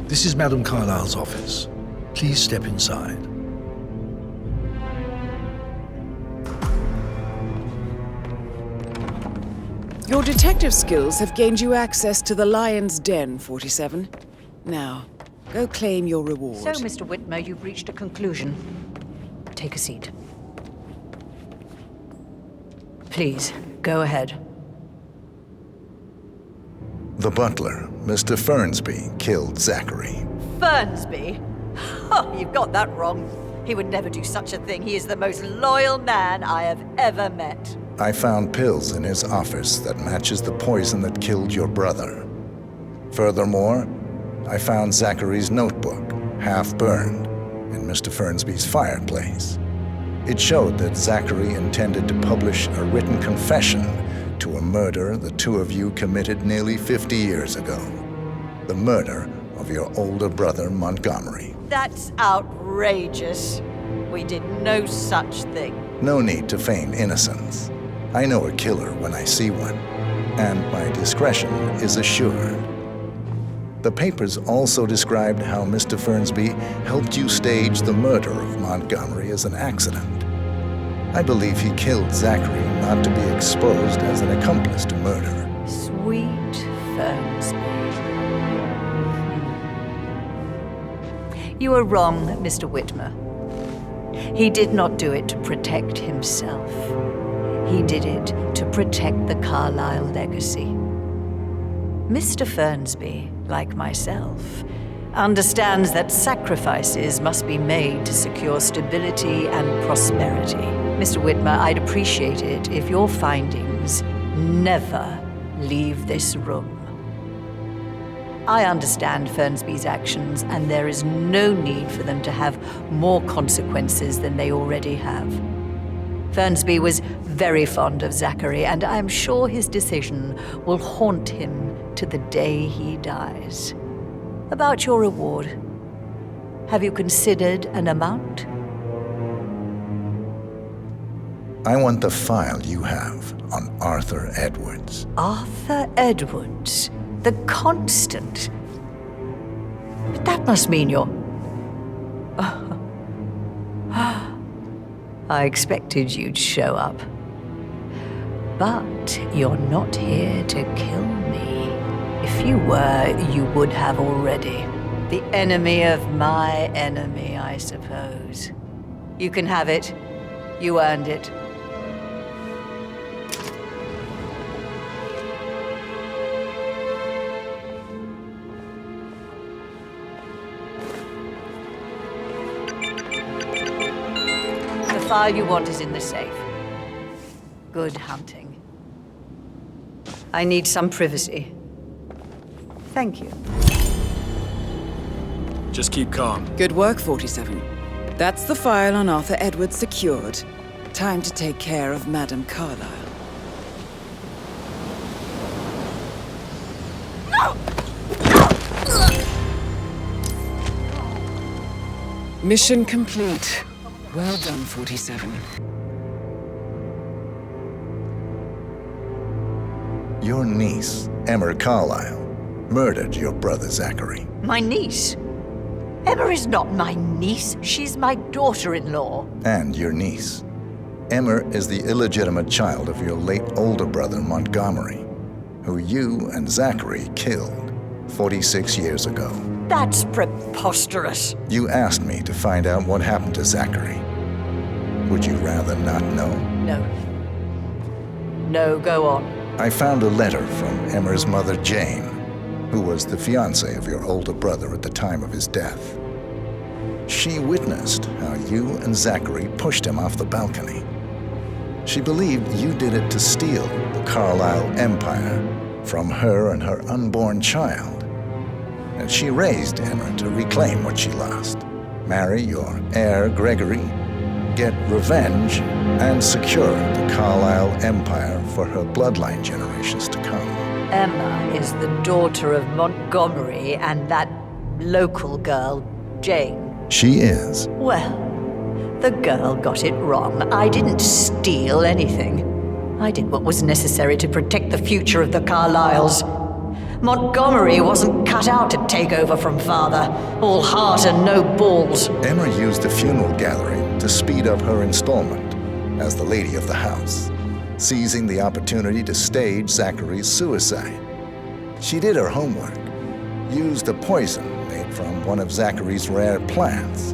This is Madame Carlyle's office. Please step inside. Your detective skills have gained you access to the Lion's Den, 47. Now, go claim your reward. So, Mr. Whitmer, you've reached a conclusion. Take a seat. Please, go ahead. The butler, Mr. Fernsby, killed Zachary. Fernsby? Oh, you've got that wrong. He would never do such a thing. He is the most loyal man I have ever met. I found pills in his office that matches the poison that killed your brother. Furthermore, I found Zachary's notebook, half burned, in Mr. Fernsby's fireplace. It showed that Zachary intended to publish a written confession to a murder the two of you committed nearly 50 years ago. The murder of your older brother, Montgomery. That's outrageous. We did no such thing. No need to feign innocence. I know a killer when I see one, and my discretion is assured. The papers also described how Mr. Fernsby helped you stage the murder of Montgomery as an accident. I believe he killed Zachary not to be exposed as an accomplice to murder. Sweet Fernsby. You are wrong, Mr. Whitmer. He did not do it to protect himself. He did it to protect the Carlyle legacy. Mr. Fernsby, like myself, understands that sacrifices must be made to secure stability and prosperity. Mr. Whitmer, I'd appreciate it if your findings never leave this room. I understand Fernsby's actions, and there is no need for them to have more consequences than they already have. Fernsby was very fond of Zachary, and I'm sure his decision will haunt him to the day he dies. About your reward, have you considered an amount? I want the file you have on Arthur Edwards. Arthur Edwards, the Constant. But that must mean you're... I expected you'd show up. But you're not here to kill me. If you were, you would have already. The enemy of my enemy, I suppose. You can have it. You earned it. The file you want is in the safe. Good hunting. I need some privacy. Thank you. Just keep calm. Good work, 47. That's the file on Arthur Edwards secured. Time to take care of Madame Carlyle. Mission complete. Well done, 47. Your niece, Emma Carlyle, murdered your brother Zachary. My niece? Emma is not my niece. She's my daughter-in-law. And your niece. Emma is the illegitimate child of your late older brother Montgomery, who you and Zachary killed 46 years ago. That's preposterous. You asked me to find out what happened to Zachary. Would you rather not know? No. No, go on. I found a letter from Emma's mother, Jane, who was the fiancée of your older brother at the time of his death. She witnessed how you and Zachary pushed him off the balcony. She believed you did it to steal the Carlyle empire from her and her unborn child. And she raised Emma to reclaim what she lost, marry your heir, Gregory, get revenge, and secure the Carlyle empire for her bloodline generations to come. Emma is the daughter of Montgomery and that local girl, Jane. She is. Well, the girl got it wrong. I didn't steal anything. I did what was necessary to protect the future of the Carlyles. Montgomery wasn't cut out to take over from Father. All heart and no balls. Emma used the funeral gathering to speed up her installment as the lady of the house, seizing the opportunity to stage Zachary's suicide. She did her homework, used a poison made from one of Zachary's rare plants,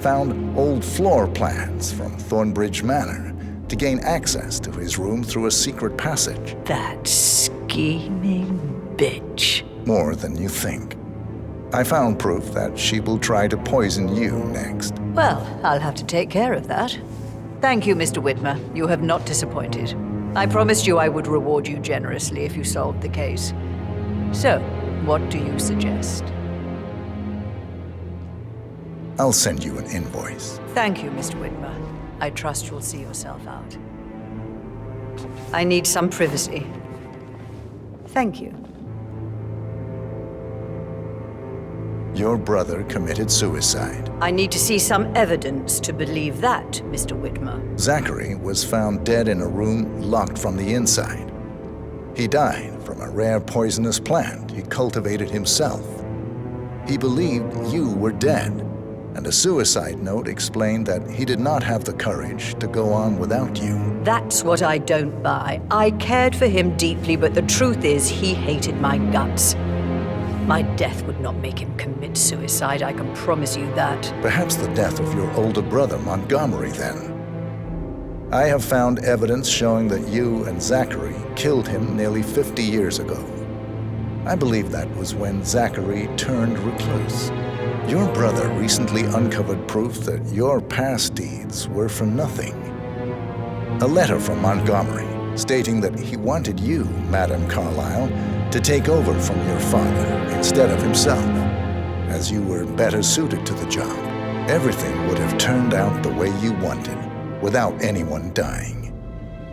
found old floor plans from Thornbridge Manor to gain access to his room through a secret passage. That scheming bitch. More than you think. I found proof that she will try to poison you next. Well, I'll have to take care of that. Thank you, Mr. Whitmer. You have not disappointed. I promised you I would reward you generously if you solved the case. So, what do you suggest? I'll send you an invoice. Thank you, Mr. Whitmer. I trust you'll see yourself out. I need some privacy. Thank you. Your brother committed suicide. I need to see some evidence to believe that, Mr. Whitmer. Zachary was found dead in a room locked from the inside. He died from a rare poisonous plant he cultivated himself. He believed you were dead, and a suicide note explained that he did not have the courage to go on without you. That's what I don't buy. I cared for him deeply, but the truth is he hated my guts. My death would not make him commit suicide, I can promise you that. Perhaps the death of your older brother, Montgomery, then. I have found evidence showing that you and Zachary killed him nearly 50 years ago. I believe that was when Zachary turned recluse. Your brother recently uncovered proof that your past deeds were for nothing. A letter from Montgomery stating that he wanted you, Madame Carlyle, to take over from your father instead of himself, as you were better suited to the job. Everything would have turned out the way you wanted, without anyone dying.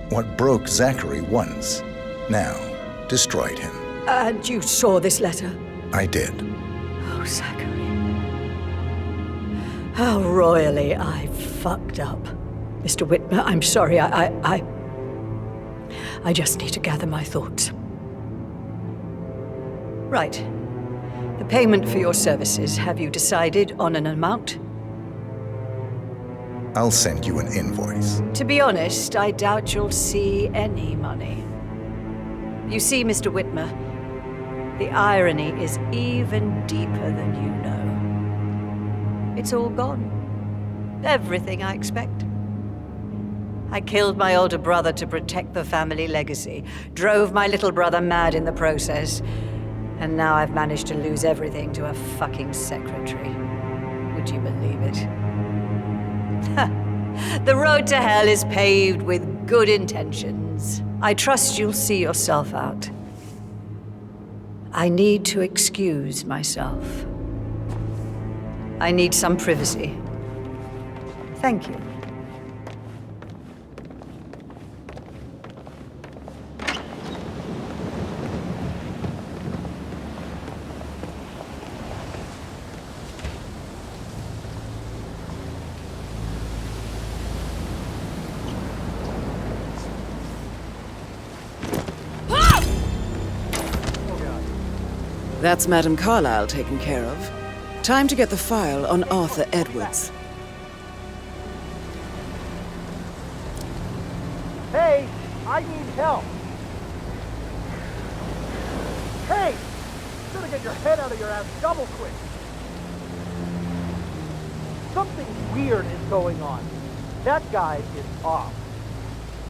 What broke Zachary once, now destroyed him. And you saw this letter? I did. Oh, Zachary. How royally I fucked up. Mr. Whitmer, I'm sorry, I just need to gather my thoughts. Right. The payment for your services, have you decided on an amount? I'll send you an invoice. To be honest, I doubt you'll see any money. You see, Mr. Whitmer, the irony is even deeper than you know. It's all gone. Everything I expect. I killed my older brother to protect the family legacy, drove my little brother mad in the process, and now I've managed to lose everything to a fucking secretary. Would you believe it? The road to hell is paved with good intentions. I trust you'll see yourself out. I need to excuse myself. I need some privacy. Thank you. That's Madame Carlyle taken care of. Time to get the file on Arthur Edwards. Hey, I need help. Hey, you better get your head out of your ass double quick. Something weird is going on. That guy is off.